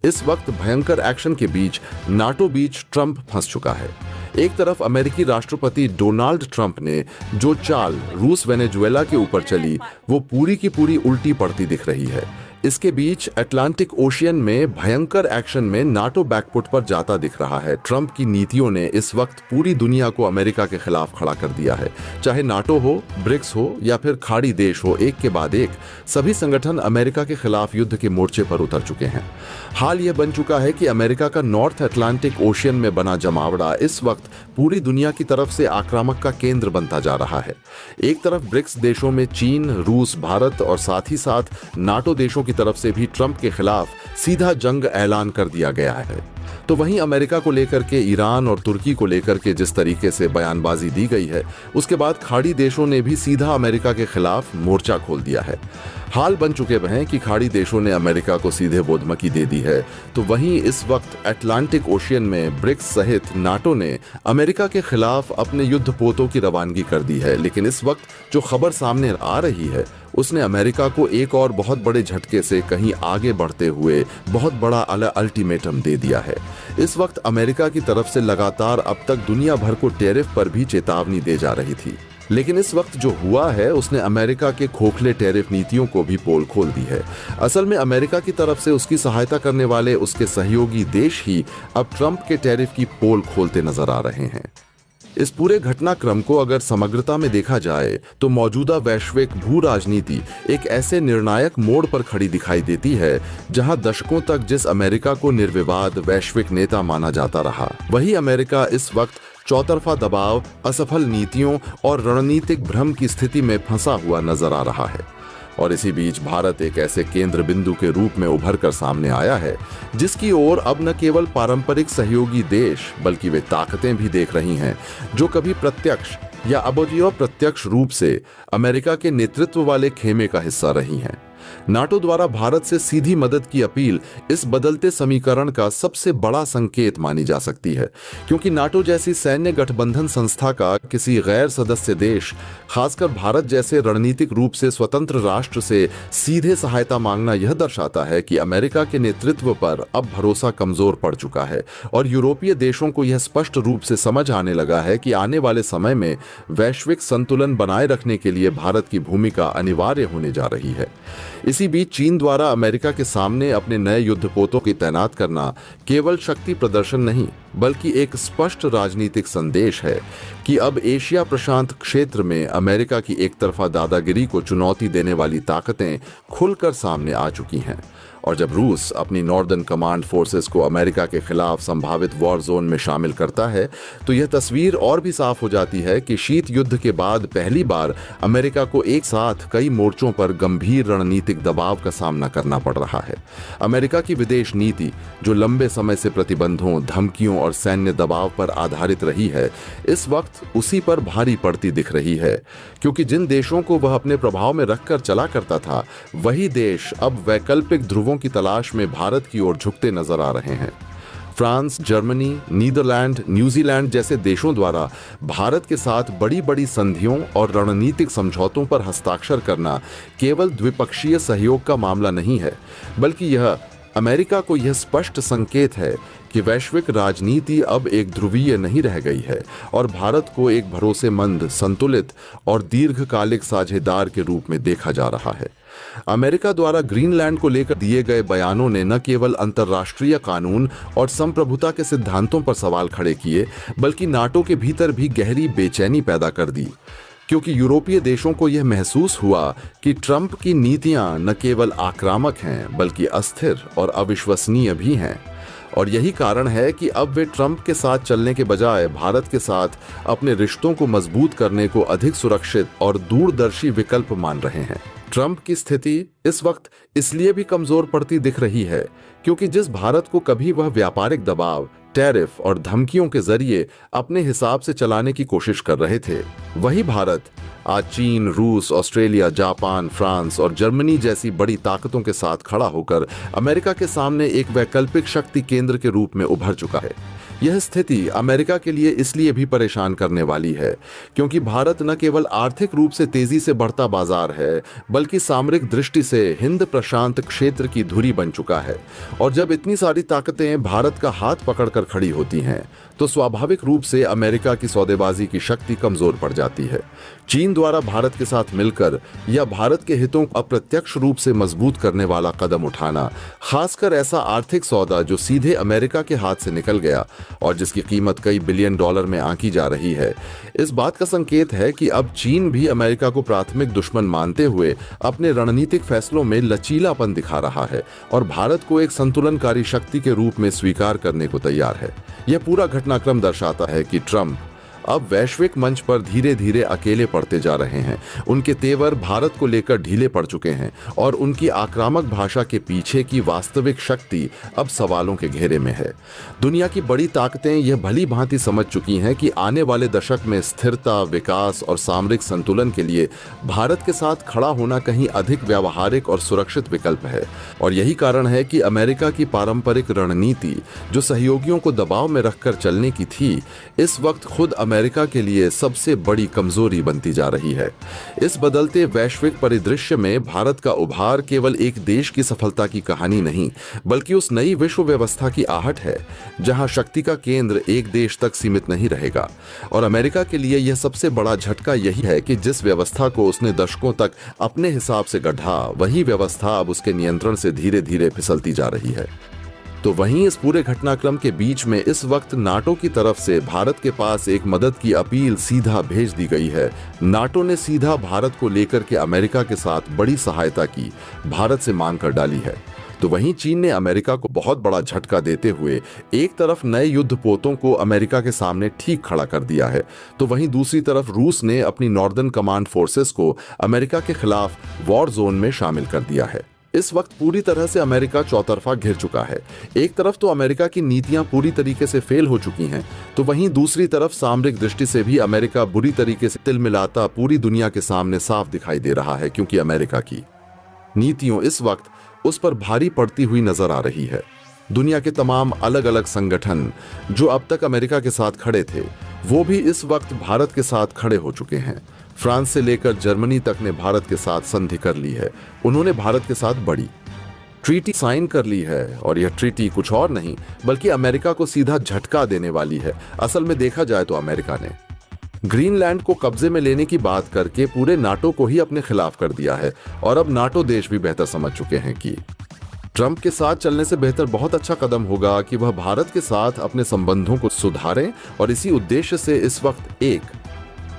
इस वक्त भयंकर एक्शन के बीच नाटो बीच ट्रंप फंस चुका है। एक तरफ अमेरिकी राष्ट्रपति डोनाल्ड ट्रंप ने जो चाल रूस वेनेजुएला के ऊपर चली वो पूरी की पूरी उल्टी पड़ती दिख रही है। इसके बीच अटलांटिक ओशियन में भयंकर एक्शन में नाटो बैकफुट पर जाता दिख रहा है। ट्रंप की नीतियों ने इस वक्त पूरी दुनिया को अमेरिका के खिलाफ खड़ा कर दिया है। चाहे नाटो हो, ब्रिक्स हो या फिर खाड़ी देश हो, एक के बाद एक सभी संगठन अमेरिका के खिलाफ युद्ध के मोर्चे पर उतर चुके हैं। हाल यह बन चुका है कि अमेरिका का नॉर्थ अटलांटिक ओशियन में बना जमावड़ा इस वक्त पूरी दुनिया की तरफ से आक्रामक का केंद्र बनता जा रहा है। एक तरफ ब्रिक्स देशों में चीन, रूस, भारत और साथ ही साथ नाटो देशों की तरफ से भी ट्रंप के खिलाफ सीधा जंग ऐलान कर दिया गया है। तो वहीं अमेरिका को लेकर के ईरान और तुर्की को लेकर के जिस तरीके से बयानबाजी दी गई है, उसके बाद खाड़ी देशों ने भी सीधा अमेरिका के खिलाफ मोर्चा खोल दिया है। हाल बन चुके हैं कि खाड़ी देशों ने अमेरिका को सीधे बोधमकी दे दी है। तो वहीं इस वक्त अटलांटिक ओशियन में ब्रिक्स सहित नाटो ने अमेरिका के खिलाफ अपने युद्धपोतों की रवानगी कर दी है। लेकिन इस वक्त जो खबर सामने आ रही है उसने अमेरिका को एक और बहुत बड़े झटके से कहीं आगे बढ़ते हुए बहुत बड़ा अल्टीमेटम दे दिया है। इस वक्त अमेरिका की तरफ से लगातार अब तक दुनिया भर को टैरिफ पर भी चेतावनी दे जा रही थी, लेकिन इस वक्त जो हुआ है उसने अमेरिका के खोखले टैरिफ नीतियों को भी पोल खोल दी है। असल में अमेरिका की तरफ से उसकी सहायता करने वाले उसके सहयोगी देश ही अब ट्रंप के टैरिफ की पोल खोलते नजर आ रहे हैं। इस पूरे घटनाक्रम को अगर समग्रता में देखा जाए तो मौजूदा वैश्विक भू राजनीति एक ऐसे निर्णायक मोड़ पर खड़ी दिखाई देती है जहां दशकों तक जिस अमेरिका को निर्विवाद वैश्विक नेता माना जाता रहा, वही अमेरिका इस वक्त चौतरफा दबाव, असफल नीतियों और रणनीतिक भ्रम की स्थिति में फंसा हुआ नजर आ रहा है। और इसी बीच भारत एक ऐसे केंद्र बिंदु के रूप में उभर कर सामने आया है जिसकी ओर अब न केवल पारंपरिक सहयोगी देश बल्कि वे ताकतें भी देख रही हैं जो कभी प्रत्यक्ष या अप्रत्यक्ष रूप से अमेरिका के नेतृत्व वाले खेमे का हिस्सा रही हैं। नाटो द्वारा भारत से सीधी मदद की अपील इस बदलते समीकरण का सबसे बड़ा संकेत मानी जा सकती है, क्योंकि नाटो जैसी सैन्य गठबंधन संस्था का किसी गैर सदस्य देश, खासकर भारत जैसे रणनीतिक रूप से स्वतंत्र राष्ट्र से सीधे सहायता मांगना यह दर्शाता है कि अमेरिका के नेतृत्व पर अब भरोसा कमजोर पड़ चुका है और यूरोपीय देशों को यह स्पष्ट रूप से समझ आने लगा है कि आने वाले समय में वैश्विक संतुलन बनाए रखने के लिए भारत की भूमिका अनिवार्य होने जा रही है। इसी बीच चीन द्वारा अमेरिका के सामने अपने नए युद्धपोतों की तैनात करना केवल शक्ति प्रदर्शन नहीं बल्कि एक स्पष्ट राजनीतिक संदेश है कि अब एशिया प्रशांत क्षेत्र में अमेरिका की एक तरफा दादागिरी को चुनौती देने वाली ताकतें खुलकर सामने आ चुकी हैं। और जब रूस अपनी नॉर्दर्न कमांड फोर्सेस को अमेरिका के खिलाफ संभावित वॉर जोन में शामिल करता है तो यह तस्वीर और भी साफ हो जाती है कि शीत युद्ध के बाद पहली बार अमेरिका को एक साथ कई मोर्चों पर गंभीर रणनीतिक दबाव का सामना करना पड़ रहा है। अमेरिका की विदेश नीति जो लंबे समय से प्रतिबंधों, धमकियों और सैन्य दबाव पर आधारित रही है, इस वक्त उसी पर भारी पड़ती दिख रही है, क्योंकि जिन देशों को वह अपने प्रभाव में रखकर चला करता था वही देश अब वैकल्पिक ध्रुवों की तलाश में भारत की ओर झुकते नजर आ रहे हैं। फ्रांस, जर्मनी, नीदरलैंड, न्यूजीलैंड जैसे देशों द्वारा भारत के साथ बड़ी बड़ी संधियों और रणनीतिक समझौतों पर हस्ताक्षर करना केवल द्विपक्षीय सहयोग का मामला नहीं है, बल्कि यह अमेरिका को यह स्पष्ट संकेत है कि वैश्विक राजनीति अब एक ध्रुवीय नहीं रह गई है और भारत को एक भरोसेमंद, संतुलित और दीर्घकालिक साझेदार के रूप में देखा जा रहा है। अमेरिका द्वारा ग्रीनलैंड को लेकर दिए गए बयानों ने न केवल अंतर्राष्ट्रीय कानून और संप्रभुता के सिद्धांतों पर सवाल खड़े किए बल्कि नाटो के भीतर भी गहरी बेचैनी पैदा कर दी, क्योंकि यूरोपीय देशों को यह महसूस हुआ कि ट्रंप की नीतियां न केवल आक्रामक हैं बल्कि अस्थिर और अविश्वसनीय भी हैं। और यही कारण है कि अब वे ट्रंप के साथ चलने के बजाय भारत के साथ अपने रिश्तों को मजबूत करने को अधिक सुरक्षित और दूरदर्शी विकल्प मान रहे हैं। ट्रंप की स्थिति इस वक्त इसलिए भी कमजोर पड़ती दिख रही है क्योंकि जिस भारत को कभी वह व्यापारिक दबाव, टैरिफ और धमकियों के जरिए अपने हिसाब से चलाने की कोशिश कर रहे थे, वही भारत आज चीन, रूस, ऑस्ट्रेलिया, जापान, फ्रांस और जर्मनी जैसी बड़ी ताकतों के साथ खड़ा होकर अमेरिका के सामने एक वैकल्पिक शक्ति केंद्र के रूप में उभर चुका है। यह स्थिति अमेरिका के लिए इसलिए भी परेशान करने वाली है क्योंकि भारत न केवल आर्थिक रूप से तेजी से बढ़ता बाजार है, बल्कि सामरिक दृष्टि से हिंद प्रशांत क्षेत्र की धुरी बन चुका है। और जब इतनी सारी ताकतें भारत का हाथ पकड़कर खड़ी होती हैं, तो स्वाभाविक रूप से अमेरिका की सौदेबाजी की शक्ति कमजोर पड़ जाती है। चीन द्वारा भारत के साथ मिलकर या भारत के हितों को अप्रत्यक्ष रूप से मजबूत करने वाला कदम उठाना, खासकर ऐसा आर्थिक सौदा जो सीधे अमेरिका के हाथ से निकल गया और जिसकी कीमत कई बिलियन डॉलर में आंकी जा रही है, इस बात का संकेत है कि अब चीन भी अमेरिका को प्राथमिक दुश्मन मानते हुए अपने रणनीतिक फैसलों में लचीलापन दिखा रहा है और भारत को एक संतुलनकारी शक्ति के रूप में स्वीकार करने को तैयार है। यह पूरा घटनाक्रम दर्शाता है कि ट्रंप अब वैश्विक मंच पर धीरे धीरे अकेले पड़ते जा रहे हैं। उनके तेवर भारत को लेकर ढीले पड़ चुके हैं और उनकी आक्रामक भाषा के पीछे की वास्तविक शक्ति अब सवालों के घेरे में है। दुनिया की बड़ी ताकतें यह भली भांति समझ चुकी हैं कि आने वाले दशक में स्थिरता, विकास और सामरिक संतुलन के लिए भारत के साथ खड़ा होना कहीं अधिक व्यावहारिक और सुरक्षित विकल्प है। और यही कारण है कि अमेरिका की पारंपरिक रणनीति, जो सहयोगियों को दबाव में रखकर चलने की थी, इस वक्त खुद अमेरिका के लिए सबसे बड़ी कमजोरी बनती जा रही है। इस बदलते वैश्विक परिदृश्य में भारत का उभार केवल एक देश की सफलता की कहानी नहीं, बल्कि उस नई विश्व व्यवस्था की आहट है जहां शक्ति का केंद्र एक देश तक सीमित नहीं रहेगा। और अमेरिका के लिए यह सबसे बड़ा झटका यही है कि जिस व्यवस्था को उसने दशकों तक अपने हिसाब से गढ़ा, वही व्यवस्था अब उसके नियंत्रण से धीरे धीरे फिसलती जा रही है। तो वहीं इस पूरे घटनाक्रम के बीच में इस वक्त नाटो की तरफ से भारत के पास एक मदद की अपील सीधा भेज दी गई है। नाटो ने सीधा भारत को लेकर के अमेरिका के साथ बड़ी सहायता की भारत से मांग कर डाली है। तो वहीं चीन ने अमेरिका को बहुत बड़ा झटका देते हुए एक तरफ नए युद्धपोतों को अमेरिका के सामने ठीक खड़ा कर दिया है, तो वहीं दूसरी तरफ रूस ने अपनी नॉर्दर्न कमांड फोर्सेस को अमेरिका के खिलाफ वॉर जोन में शामिल कर दिया है। इस वक्त पूरी तरह से अमेरिका चौतरफा घिर चुका है। एक तरफ तो अमेरिका की नीतियां पूरी तरीके से फेल हो चुकी हैं, तो वहीं दूसरी तरफ सामरिक दृष्टि से भी अमेरिका बुरी तरीके से तिलमिलाता पूरी दुनिया के सामने साफ दिखाई दे रहा है, क्योंकि अमेरिका की नीतियों इस वक्त उस पर भारी पड़ती हुई नजर आ रही है। दुनिया के तमाम अलग अलग संगठन जो अब तक अमेरिका के साथ खड़े थे, वो भी इस वक्त भारत के साथ खड़े हो चुके हैं। फ्रांस से लेकर जर्मनी तक ने भारत के साथ संधि कर ली है। उन्होंने भारत के साथ बड़ी ट्रीटी साइन कर ली है और यह ट्रीटी कुछ और नहीं बल्कि अमेरिका को सीधा झटका देने वाली है। असल में देखा जाए तो अमेरिका ने ग्रीनलैंड को कब्जे में लेने की बात करके पूरे नाटो को ही अपने खिलाफ कर दिया है। और अब नाटो देश भी बेहतर समझ चुके हैं कि ट्रंप के साथ चलने से बेहतर बहुत अच्छा कदम होगा कि वह भारत के साथ अपने संबंधों को सुधारें। और इसी उद्देश्य से इस वक्त एक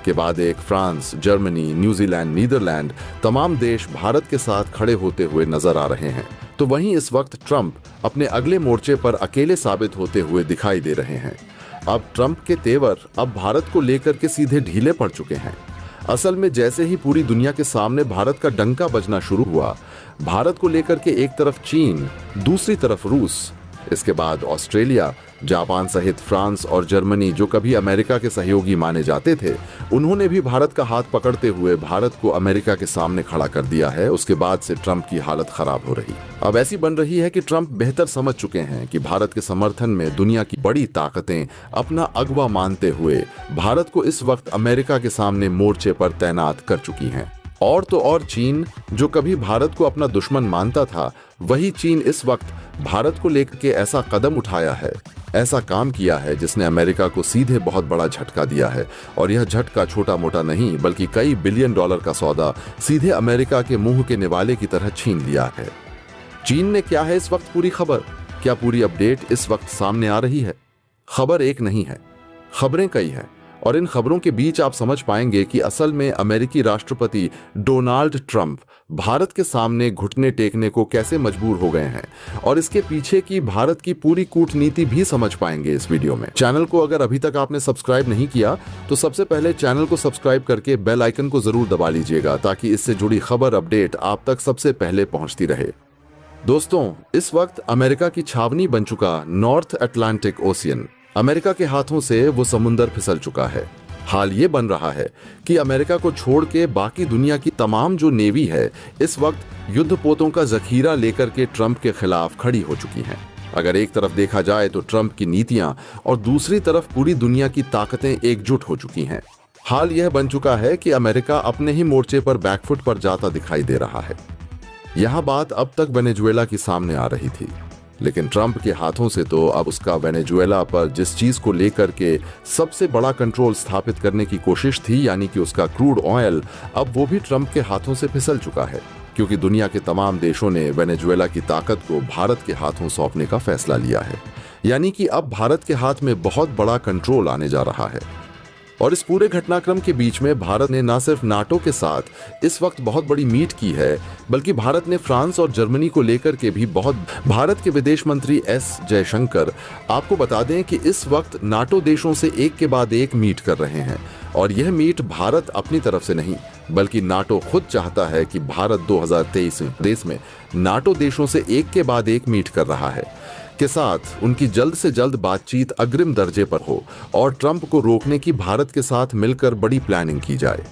के बाद एक फ्रांस, जर्मनी, न्यूजीलैंड, नीदरलैंड तमाम देश भारत के साथ खड़े होते हुए नजर आ रहे हैं। तो वहीं इस वक्त ट्रंप अपने अगले मोर्चे पर अकेले साबित होते हुए दिखाई दे रहे हैं। अब ट्रंप के तेवर अब भारत को लेकर के सीधे ढीले पड़ चुके हैं। असल में जैसे ही पूरी दुनिया के सामने भारत का डंका बजना शुरू हुआ, भारत को लेकर के एक तरफ चीन, दूसरी तरफ रूस, इसके बाद ऑस्ट्रेलिया, जापान सहित फ्रांस और जर्मनी जो कभी अमेरिका के सहयोगी माने जाते थे, उन्होंने भी भारत का हाथ पकड़ते हुए भारत को अमेरिका के सामने खड़ा कर दिया है। उसके बाद से ट्रंप की हालत खराब हो रही। अब ऐसी बन रही है कि ट्रंप बेहतर समझ चुके हैं कि भारत के समर्थन में दुनिया की बड़ी ताकतें अपना अगवा मानते हुए भारत को इस वक्त अमेरिका के सामने मोर्चे पर तैनात कर चुकी हैं। और तो और चीन, जो कभी भारत को अपना दुश्मन मानता था, वही चीन इस वक्त भारत को लेकर के ऐसा कदम उठाया है, ऐसा काम किया है जिसने अमेरिका को सीधे बहुत बड़ा झटका दिया है। और यह झटका छोटा मोटा नहीं बल्कि कई बिलियन डॉलर का सौदा सीधे अमेरिका के मुंह के निवाले की तरह छीन लिया है। चीन ने क्या है इस वक्त पूरी खबर, क्या पूरी अपडेट इस वक्त सामने आ रही है? खबर एक नहीं है, खबरें कई हैं। और इन खबरों के बीच आप समझ पाएंगे कि असल में अमेरिकी राष्ट्रपति डोनाल्ड ट्रंप भारत के सामने घुटने टेकने को कैसे मजबूर हो गए हैं। और इसके पीछे की भारत की पूरी कूटनीति भी समझ पाएंगे इस वीडियो में। चैनल को अगर अभी तक आपने सब्सक्राइब नहीं किया तो सबसे पहले चैनल को सब्सक्राइब करके बेल आइकन को जरूर दबा लीजिएगा, ताकि इससे जुड़ी खबर अपडेट आप तक सबसे पहले पहुंचती रहे। दोस्तों, इस वक्त अमेरिका की छावनी बन चुका नॉर्थ अटलांटिक ओशियन, अमेरिका के हाथों से वो समुंदर फिसल चुका है। हाल ये बन रहा है कि अमेरिका को छोड़ के बाकी दुनिया की तमाम जो नेवी है इस वक्त युद्धपोतों का जखीरा लेकर के ट्रंप के खिलाफ खड़ी हो चुकी हैं। अगर एक तरफ देखा जाए तो ट्रंप की नीतियां और दूसरी तरफ पूरी दुनिया की ताकतें एकजुट हो चुकी हैं। हाल यह बन चुका है कि अमेरिका अपने ही मोर्चे पर बैकफुट पर जाता दिखाई दे रहा है। यह बात अब तक वेनेजुएला की सामने आ रही थी, लेकिन ट्रंप के हाथों से तो अब उसका वेनेजुएला पर जिस चीज को लेकर के सबसे बड़ा कंट्रोल स्थापित करने की कोशिश थी, यानी कि उसका क्रूड ऑयल, अब वो भी ट्रंप के हाथों से फिसल चुका है, क्योंकि दुनिया के तमाम देशों ने वेनेजुएला की ताकत को भारत के हाथों सौंपने का फैसला लिया है। यानी कि अब भारत के हाथ में बहुत बड़ा कंट्रोल आने जा रहा है। और इस पूरे घटनाक्रम के बीच में भारत ने न सिर्फ नाटो के साथ इस वक्त बहुत बड़ी मीट की है, बल्कि भारत ने फ्रांस और जर्मनी को लेकर के भी भारत के विदेश मंत्री एस जयशंकर आपको बता दें कि इस वक्त नाटो देशों से एक के बाद एक मीट कर रहे हैं। और यह मीट भारत अपनी तरफ से नहीं, बल्कि नाटो खुद चाहता है कि भारत 2023 में नाटो देशों से एक के बाद एक मीट कर रहा है के साथ उनकी जल्द से जल्द बातचीत अग्रिम दर्जे पर हो और ट्रंप को रोकने की भारत के साथ मिलकर बड़ी प्लानिंग की जाए।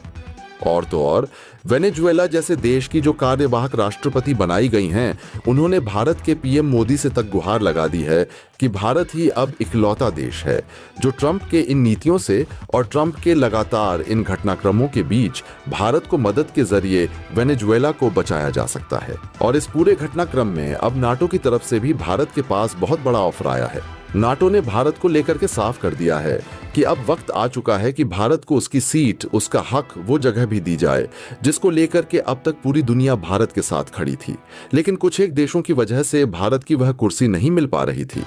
और तो और वेनेजुएला जैसे देश की जो कार्यवाहक राष्ट्रपति बनाई गई हैं, उन्होंने भारत के पीएम मोदी से तक गुहार लगा दी है कि भारत ही अब इकलौता देश है जो ट्रंप के इन नीतियों से और ट्रंप के लगातार इन घटनाक्रमों के बीच भारत को मदद के जरिए वेनेजुएला को बचाया जा सकता है। और इस पूरे घटनाक्रम में अब नाटो की तरफ से भी भारत के पास बहुत बड़ा ऑफर आया है। नाटो ने भारत को लेकर के साफ कर दिया है कि अब वक्त आ चुका है कि भारत को उसकी सीट, उसका हक, वो जगह भी दी जाए जिसको लेकर के अब तक पूरी दुनिया भारत के साथ खड़ी थी, लेकिन कुछ एक देशों की वजह से भारत की वह कुर्सी नहीं मिल पा रही थी।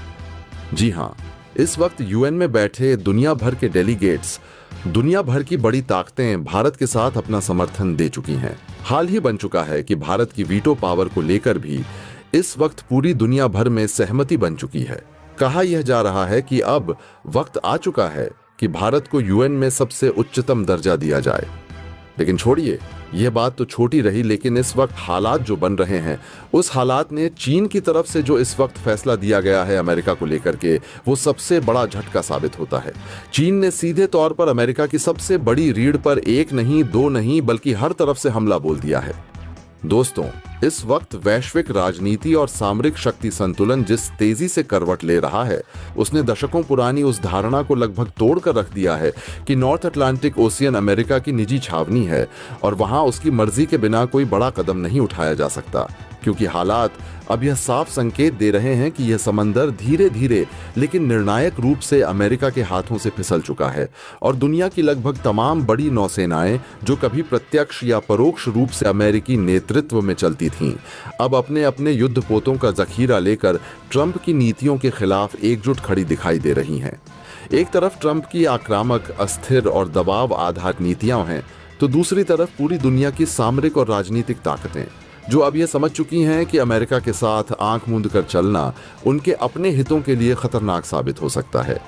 जी हाँ, इस वक्त यूएन में बैठे दुनिया भर के डेलीगेट्स, दुनिया भर की बड़ी ताकतें भारत के साथ अपना समर्थन दे चुकी हैं। हाल ही बन चुका है कि भारत की वीटो पावर को लेकर भी इस वक्त पूरी दुनिया भर में सहमति बन चुकी है। कहा यह जा रहा है कि अब वक्त आ चुका है कि भारत को यूएन में सबसे उच्चतम दर्जा दिया जाए। लेकिन छोड़िए, यह बात तो छोटी रही, लेकिन इस वक्त हालात जो बन रहे हैं, उस हालात ने चीन की तरफ से जो इस वक्त फैसला दिया गया है अमेरिका को लेकर के, वो सबसे बड़ा झटका साबित होता है। चीन ने सीधे तौर पर अमेरिका की सबसे बड़ी रीढ़ पर एक नहीं, दो नहीं, बल्कि हर तरफ से हमला बोल दिया है। दोस्तों, इस वक्त वैश्विक राजनीति और सामरिक शक्ति संतुलन जिस तेजी से करवट ले रहा है, उसने दशकों पुरानी उस धारणा को लगभग तोड़कर रख दिया है कि नॉर्थ अटलांटिक ओशियन अमेरिका की निजी छावनी है और वहां उसकी मर्जी के बिना कोई बड़ा कदम नहीं उठाया जा सकता, क्योंकि हालात अब यह साफ संकेत दे रहे हैं कि यह समंदर धीरे धीरे लेकिन निर्णायक रूप से अमेरिका के हाथों से फिसल चुका है और दुनिया की लगभग तमाम बड़ी नौसेनाएं जो कभी प्रत्यक्ष या परोक्ष रूप से अमेरिकी नेतृत्व में चलती थीं, अब अपने अपने युद्धपोतों का जखीरा लेकर ट्रंप की नीतियों के खिलाफ एकजुट खड़ी दिखाई दे रही हैं। एक तरफ ट्रंप की आक्रामक, अस्थिर और दबाव आधारित नीतियां हैं, तो दूसरी तरफ पूरी दुनिया की सामरिक और राजनीतिक ताकतें जो अब यह समझ चुकी हैं कि अमेरिका के साथ आंख मूंद कर चलना उनके अपने हितों के लिए खतरनाक साबित हो सकता है।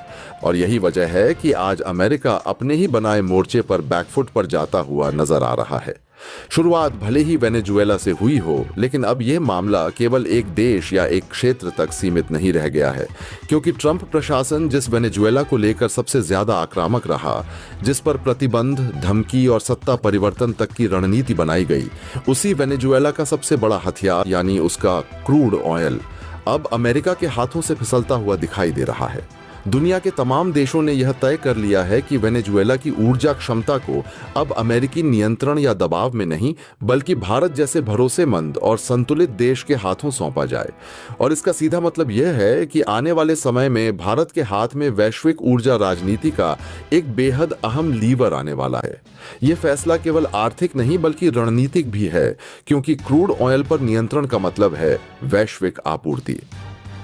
और यही वजह है कि आज अमेरिका अपने ही बनाए मोर्चे पर बैकफुट पर जाता हुआ नजर आ रहा है। शुरुआत भले ही वेनेजुएला से हुई हो, लेकिन अब यह मामला केवल एक देश या एक क्षेत्र तक सीमित नहीं रह गया है, क्योंकि ट्रंप प्रशासन जिस वेनेजुएला को लेकर सबसे ज्यादा आक्रामक रहा, जिस पर प्रतिबंध, धमकी और सत्ता परिवर्तन तक की रणनीति बनाई गई, उसी वेनेजुएला का सबसे बड़ा हथियार यानी उसका क्रूड ऑयल अब अमेरिका के हाथों से फिसलता हुआ दिखाई दे रहा है। दुनिया के तमाम देशों ने यह तय कर लिया है कि वेनेजुएला की ऊर्जा क्षमता को अब अमेरिकी नियंत्रण या दबाव में नहीं, बल्कि भारत जैसे भरोसेमंद और संतुलित देश के हाथों सौंपा जाए। और इसका सीधा मतलब यह है कि आने वाले समय में भारत के हाथ में वैश्विक ऊर्जा राजनीति का एक बेहद अहम लीवर आने वाला है। यह फैसला केवल आर्थिक नहीं बल्कि रणनीतिक भी है, क्योंकि क्रूड ऑयल पर नियंत्रण का मतलब है वैश्विक आपूर्ति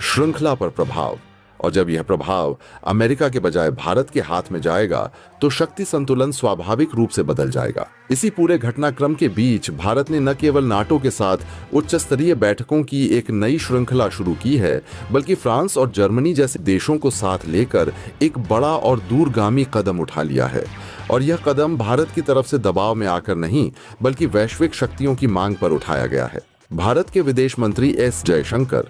श्रृंखला पर प्रभाव। और जब यह प्रभाव अमेरिका के बजाय भारत के हाथ में जाएगा, तो शक्ति संतुलन स्वाभाविक रूप से बदल जाएगा। इसी पूरे घटनाक्रम के बीच भारत ने न केवल नाटो के साथ उच्च स्तरीय बैठकों की एक नई श्रृंखला शुरू की है, बल्कि फ्रांस और जर्मनी जैसे देशों को साथ लेकर एक बड़ा और दूरगामी कदम उठा लिया है। और यह कदम भारत की तरफ से दबाव में आकर नहीं, बल्कि वैश्विक शक्तियों की मांग पर उठाया गया है। भारत के विदेश मंत्री एस जयशंकर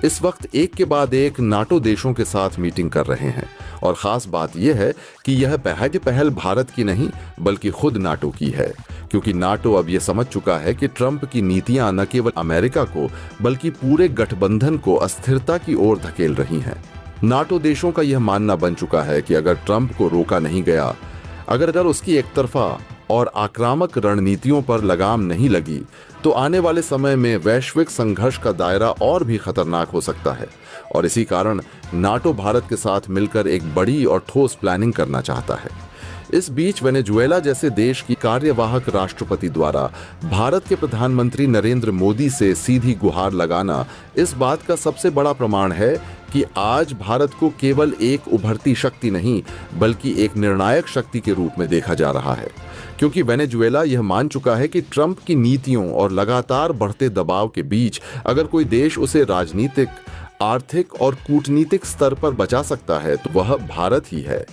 इस वक्त एक के बाद एक नाटो देशों के साथ मीटिंग कर रहे हैं और खास बात यह है कि यह पहल भारत की नहीं बल्कि खुद नाटो की है, क्योंकि नाटो अब यह समझ चुका है कि ट्रंप की नीतियां न केवल अमेरिका को बल्कि पूरे गठबंधन को अस्थिरता की ओर धकेल रही हैं। नाटो देशों का यह मानना बन चुका है कि अगर ट्रंप को रोका नहीं गया, अगर उसकी एकतरफा और आक्रामक रणनीतियों पर लगाम नहीं लगी, तो आने वाले समय में वैश्विक संघर्ष का दायरा और भी खतरनाक हो सकता है। और इसी कारण नाटो भारत के साथ मिलकर एक बड़ी और ठोस प्लानिंग करना चाहता है। इस बीच वेनेजुएला जैसे देश की कार्यवाहक राष्ट्रपति द्वारा भारत के प्रधानमंत्री नरेंद्र मोदी से सीधी गुहार लगाना इस बात का सबसे बड़ा प्रमाण है कि आज भारत को केवल एक उभरती शक्ति नहीं बल्कि एक निर्णायक शक्ति के रूप में देखा जा रहा है, क्योंकि वेनेजुएला यह मान चुका है कि ट्रंप की नीतियों और लगातार बढ़ते दबाव के बीच अगर कोई देश उसे राजनीतिक, आर्थिक और कूटनीतिक स्तर पर बचा सकता है तो वह भारत ही है।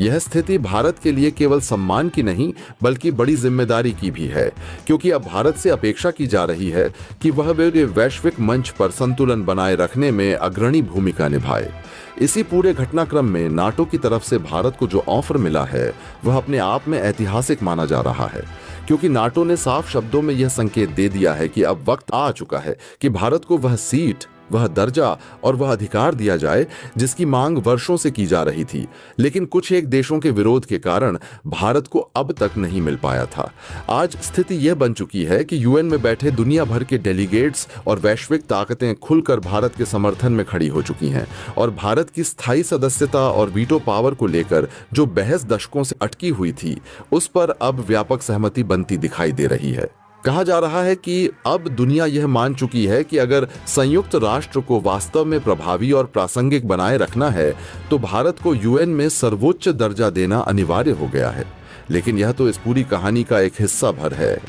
यह स्थिति भारत के लिए केवल सम्मान की नहीं बल्कि बड़ी जिम्मेदारी की भी है, क्योंकि अब भारत से अपेक्षा की जा रही है कि वह वैश्विक मंच पर संतुलन बनाए रखने में अग्रणी भूमिका निभाए। इसी पूरे घटनाक्रम में नाटो की तरफ से भारत को जो ऑफर मिला है वह अपने आप में ऐतिहासिक माना जा रहा है, क्योंकि नाटो ने साफ शब्दों में यह संकेत दे दिया है कि अब वक्त आ चुका है कि भारत को वह सीट, वह दर्जा और वह अधिकार दिया जाए जिसकी मांग वर्षों से की जा रही थी, लेकिन कुछ एक देशों के विरोध के कारण भारत को अब तक नहीं मिल पाया था। आज स्थिति यह बन चुकी है कि यूएन में बैठे दुनिया भर के डेलीगेट्स और वैश्विक ताकतें खुलकर भारत के समर्थन में खड़ी हो चुकी हैं और भारत की स्थायी सदस्यता और वीटो पावर को लेकर जो बहस दशकों से अटकी हुई थी उस पर अब व्यापक सहमति बनती दिखाई दे रही है। कहा जा रहा है कि अब दुनिया यह मान चुकी है कि अगर संयुक्त राष्ट्र को वास्तव में प्रभावी और प्रासंगिक बनाए रखना है तो भारत को यूएन में सर्वोच्च दर्जा देना अनिवार्य हो गया है। लेकिन यह तो इस पूरी कहानी का एक हिस्सा भर है।